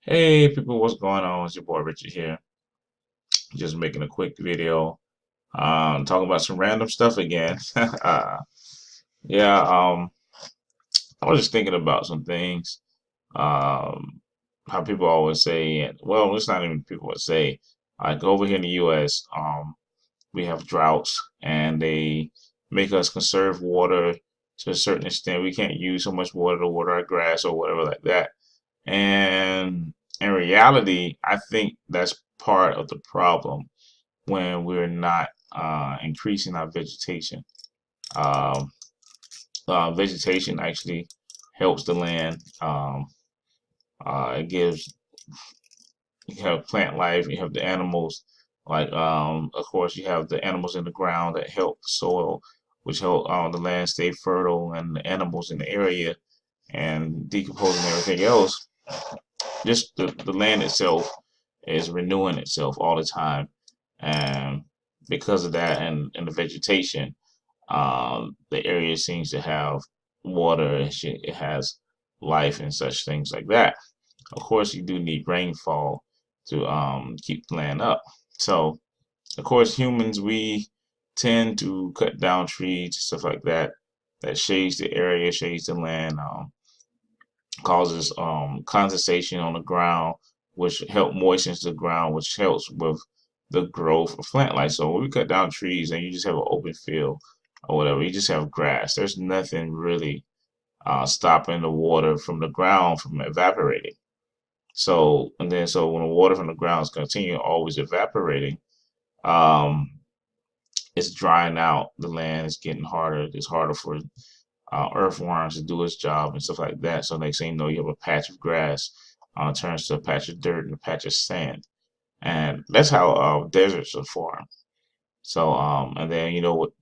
Hey people, what's going on? It's your boy Richard here. Just making a quick video. Talking about some random stuff again. Yeah, I was just thinking about some things. Um, how people always say, and well, it's not even people would say, like over here in the US, we have droughts and they make us conserve water to a certain extent. We can't use so much water to water our grass or whatever like that. And in reality, I think that's part of the problem when we're not increasing our vegetation. Um, Vegetation actually helps the land. It gives you have plant life, you have the animals. Like of course, you have the animals in the ground that help the soil, which help the land stay fertile, and the animals in the area and decomposing everything else. Just the land itself is renewing itself all the time, and because of that and the vegetation, the area seems to have water. It has life and such things like that. Of course, you do need rainfall to keep the land up. So, of course, humans, we tend to cut down trees, stuff like that. That shades the area, shades the land. Causes condensation on the ground, which help moistens the ground, which helps with the growth of plant life. So when we cut down trees and you just have an open field or whatever, you just have grass. There's nothing really stopping the water from the ground from evaporating. So when the water from the ground is continuing always evaporating, um, it's drying out. The land is getting harder. It's harder for earthworms to do its job and stuff like that. So next thing you know, you have a patch of grass turns to a patch of dirt and a patch of sand, and that's how deserts are formed. So and then with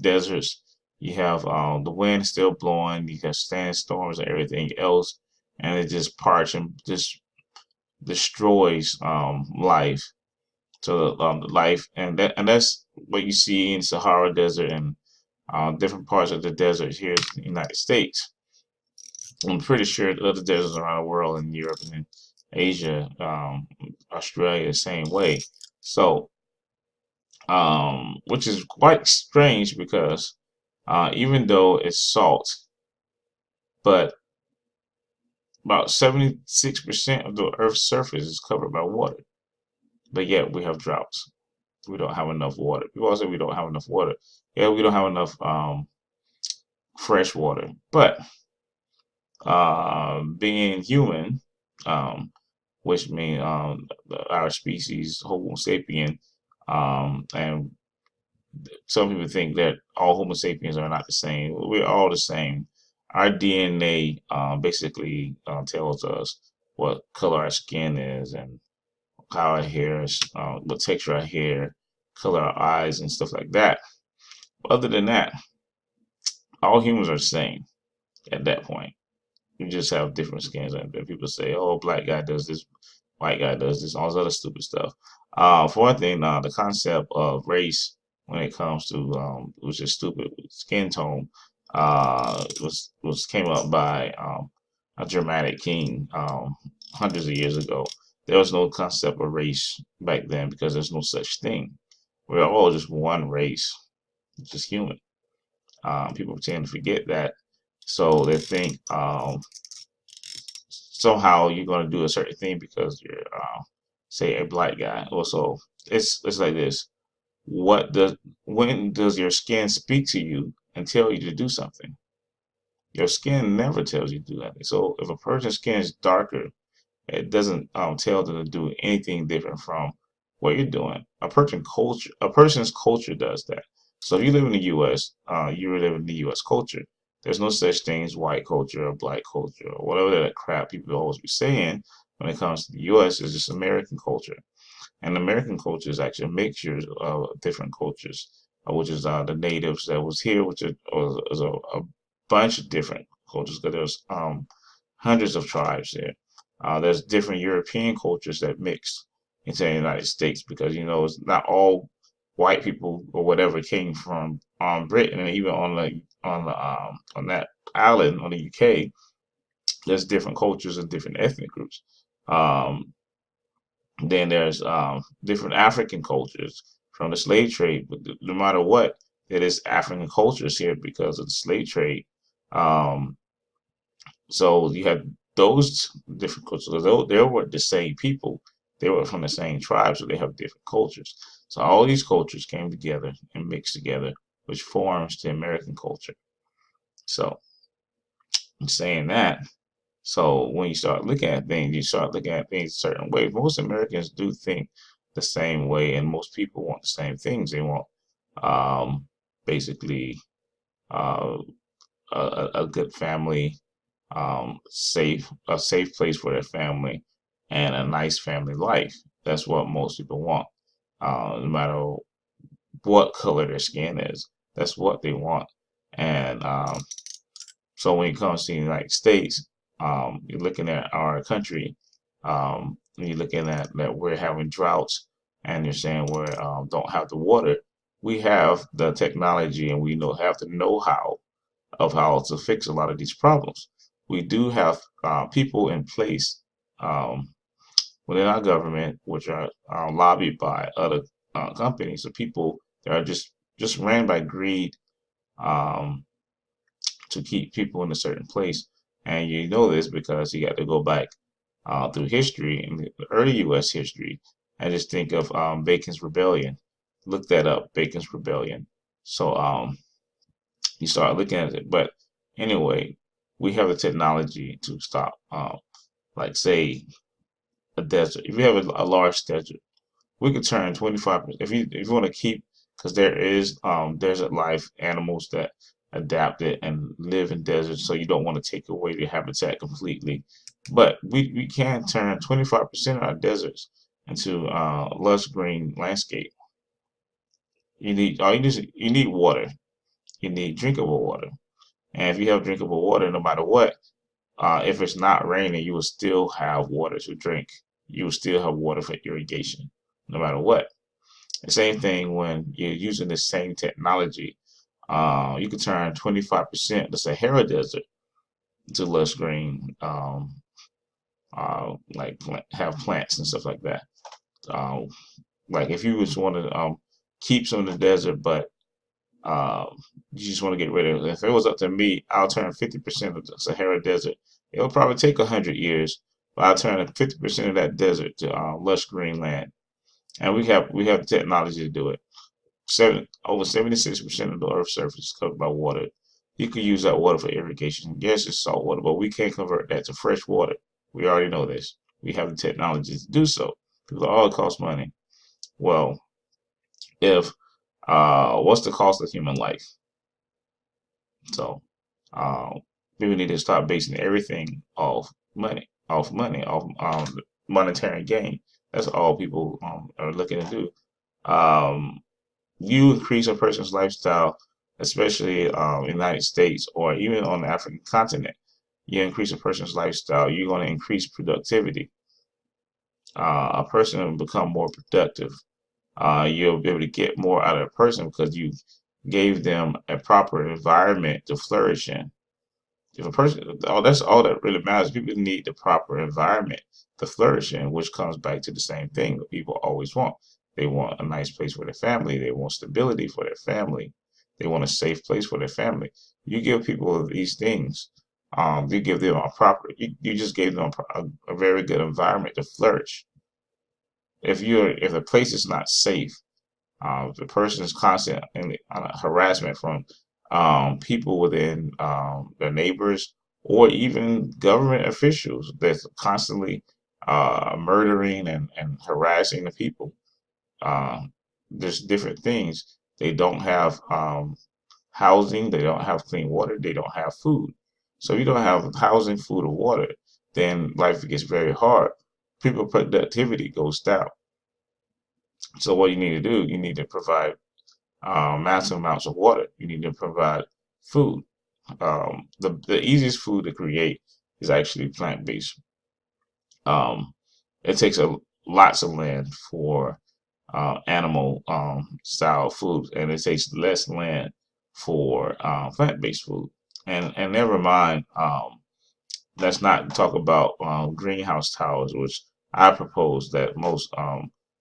deserts, you have the wind still blowing, you have sandstorms and everything else, and it just parch and just destroys life. So the life and that's what you see in Sahara Desert and different parts of the desert here in the United States. I'm pretty sure the other deserts around the world in Europe and in Asia, Australia, the same way. So, which is quite strange because even though it's salt, but about 76% of the Earth's surface is covered by water. But yet we have droughts. We don't have enough water. People always say we don't have enough water. Yeah, we don't have enough fresh water. But being human, um, which means our species, Homo sapien, and some people think that all Homo sapiens are not the same. We're all the same. Our DNA basically tells us what color our skin is and how our hair is, what texture our hair, color our eyes, and stuff like that. Other than that, all humans are the same at that point. You just have different skins, and people say, "Oh, black guy does this, white guy does this," all this other stupid stuff. For one thing, the concept of race when it comes to which is stupid skin tone, was came up by a Germanic king hundreds of years ago. There was no concept of race back then because there's no such thing. We're all just one race, just human. People tend to forget that, so they think somehow you're going to do a certain thing because you're, say, a black guy. Also, it's like this. What does When does your skin speak to you and tell you to do something? Your skin never tells you to do anything. So if a person's skin is darker, it doesn't tell them to do anything different from what you're doing. A person's culture does that. So if you live in the U.S., you live in the U.S. culture. There's no such thing as white culture or black culture or whatever that crap people always be saying when it comes to the U.S. It's just American culture. And American culture is actually a mixture of different cultures, which is the natives that was here, which is a bunch of different cultures because there's hundreds of tribes there. There's different European cultures that mix into the United States because it's not all white people or whatever came from Britain, and even on that island on the UK. There's different cultures and different ethnic groups. Um, then there's different African cultures from the slave trade. But no matter what, it is African cultures here because of the slave trade. Um, so you have those different cultures. They were the same people. They were from the same tribe, so they have different cultures. So all these cultures came together and mixed together, which forms the American culture. So in saying that, so when you start looking at things, you start looking at things a certain way. Most Americans do think the same way, and most people want the same things. They want um, basically uh, a good family, a safe place for their family, and a nice family life. That's what most people want, no matter what color their skin is. That's what they want. And so when it comes to the United States, you're looking at our country, and you're looking at that we're having droughts, and you're saying we don't have the water. We have the technology, and we know have the know-how of how to fix a lot of these problems. We do have people in place um, within our government, which are lobbied by other companies, so people that are just ran by greed, um, to keep people in a certain place. And you know this because you got to go back through history and the early U.S. history, and just think of Bacon's Rebellion. Look that up, Bacon's Rebellion. So you start looking at it. But anyway, we have the technology to stop, like say, a desert. If you have a large desert, we could turn 25%. If you want to keep, because there is desert life animals that adapted and live in deserts, so you don't want to take away their habitat completely. But we can turn 25% of our deserts into lush green landscape. You need water. You need drinkable water. And if you have drinkable water, no matter what, if it's not raining, you will still have water to drink. You will still have water for irrigation, no matter what. The same thing when you're using the same technology. You can turn 25% the Sahara Desert to lush green, like have plants and stuff like that. Um, like if you just want to keep some of the desert, but you just want to get rid of it. If it was up to me, I'll turn 50% of the Sahara Desert. It'll probably take 100 years, but I'll turn 50% of that desert to lush green land, and we have the technology to do it. Over 76% of the Earth's surface is covered by water. You can use that water for irrigation. Yes, it's salt water, but we can't convert that to fresh water. We already know this. We have the technology to do so. People are, oh, it costs money. Well, if what's the cost of human life? So um, people need to start basing everything off monetary gain. That's all people are looking to do. Um, you increase a person's lifestyle, especially in the United States or even on the African continent, you increase a person's lifestyle, you're going to increase productivity. A person will become more productive. You'll be able to get more out of a person because you gave them a proper environment to flourish in. If a person, oh, that's all that really matters. People need the proper environment to flourish in, which comes back to the same thing that people always want. They want a nice place for their family. They want stability for their family. They want a safe place for their family. You give people these things. You give them a proper. You just gave them a very good environment to flourish. If the place is not safe, the person is constant in harassment from people within their neighbors or even government officials that's constantly murdering and harassing the people. There's different things. They don't have housing, they don't have clean water, they don't have food. So if you don't have housing, food, or water, then life gets very hard. People productivity goes down. So what you need to do, you need to provide massive amounts of water. You need to provide food. The easiest food to create is actually plant based. Um, it takes a lots of land for animal style foods, and it takes less land for plant based food. And never mind Let's not talk about greenhouse towers, which I propose that most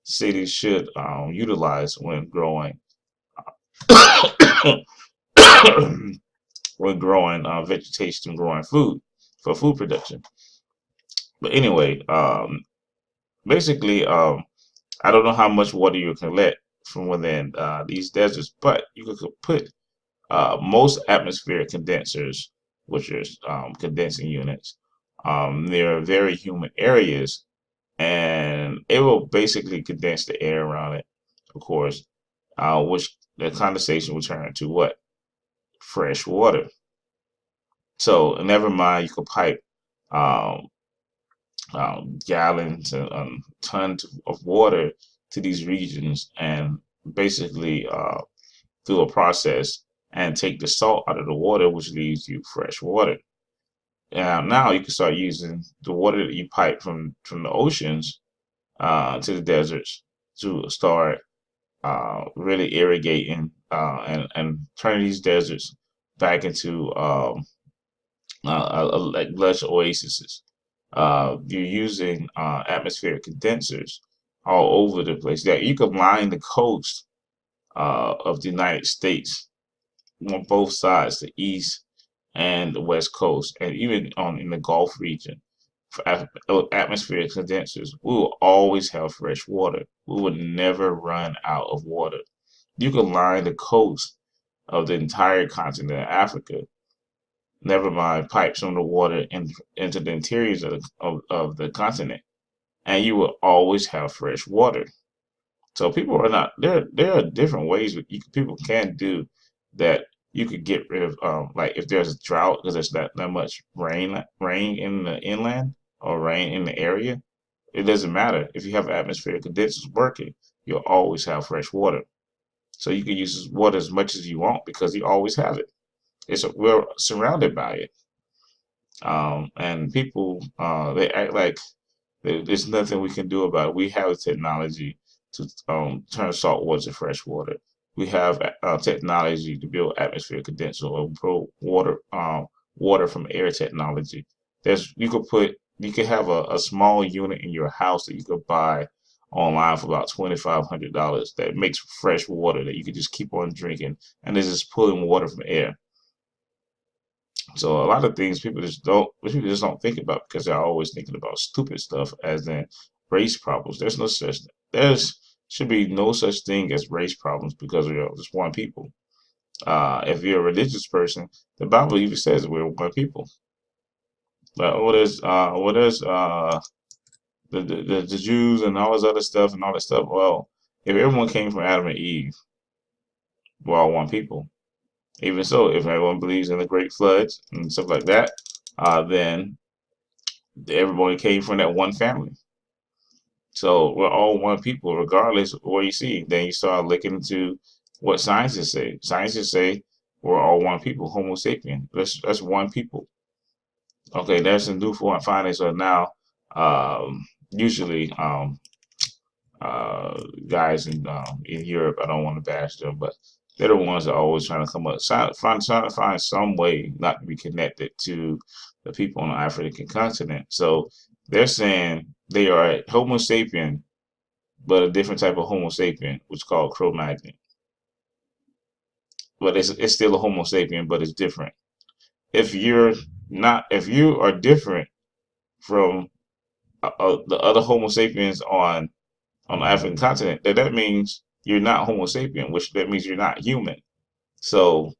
cities should utilize when growing when growing vegetation, growing food for food production. But anyway, basically, I don't know how much water you can let from within these deserts, but you could put most atmospheric condensers, which are condensing units, near very humid areas, and it will basically condense the air around it, of course, which the condensation will turn into what? Fresh water. So never mind, you could pipe um, gallons and tons of water to these regions and basically through a process and take the salt out of the water, which leaves you fresh water. And now you can start using the water that you pipe from the oceans to the deserts to start really irrigating and turning these deserts back into like lush oases. You're using atmospheric condensers all over the place. Yeah, you can line the coast of the United States on both sides, the east and the west coast, and even on in the Gulf region. For atmospheric condensers, we will always have fresh water. We would never run out of water. You can line the coast of the entire continent of Africa, never mind pipes from the water into the interiors of the continent, and you will always have fresh water. So people are not there. There are different ways that people can do that. You could get rid of like if there's a drought because there's not that much rain in the inland or rain in the area. It doesn't matter if you have atmospheric condensers working. You'll always have fresh water. So you can use water as much as you want because you always have it. We're surrounded by it. And people they act like there's nothing we can do about it. We have the technology to turn salt water to fresh water. We have technology to build atmospheric condenser or build water from air technology. You could have a small unit in your house that you could buy online for about $2,500 that makes fresh water that you could just keep on drinking, and it's just pulling water from air. So a lot of things people just don't think about because they're always thinking about stupid stuff as in race problems. There's should be no such thing as race problems because we are just one people. If you're a religious person, the Bible even says we're one people. But the Jews and all this other stuff and all that stuff? Well, if everyone came from Adam and Eve, we're all one people. Even so, if everyone believes in the great floods and stuff like that, then everybody came from that one family. So we're all one people, regardless of what you see. Then you start looking into what scientists say. Scientists say we're all one people, Homo sapien. That's one people. Okay, there's some new findings. So now, usually, guys in Europe, I don't want to bash them, but they're the ones that are always trying to come up, trying to find some way not to be connected to the people on the African continent. So they're saying they are Homo sapien, but a different type of Homo sapien, which is called Cro-Magnon. But it's still a Homo sapien, but it's different. If you are different from the other Homo sapiens on the African continent, that means you're not Homo sapien, which that means you're not human. So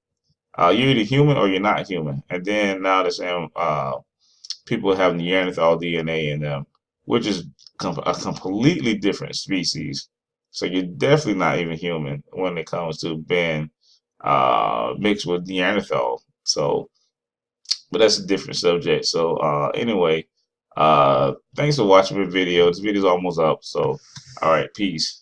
you're either human or you're not human. And then now they're saying people have Neanderthal DNA in them, which is a completely different species. So you're definitely not even human when it comes to being mixed with Neanderthal. So, but that's a different subject. So anyway, thanks for watching my video. This video's almost up. So, all right, peace.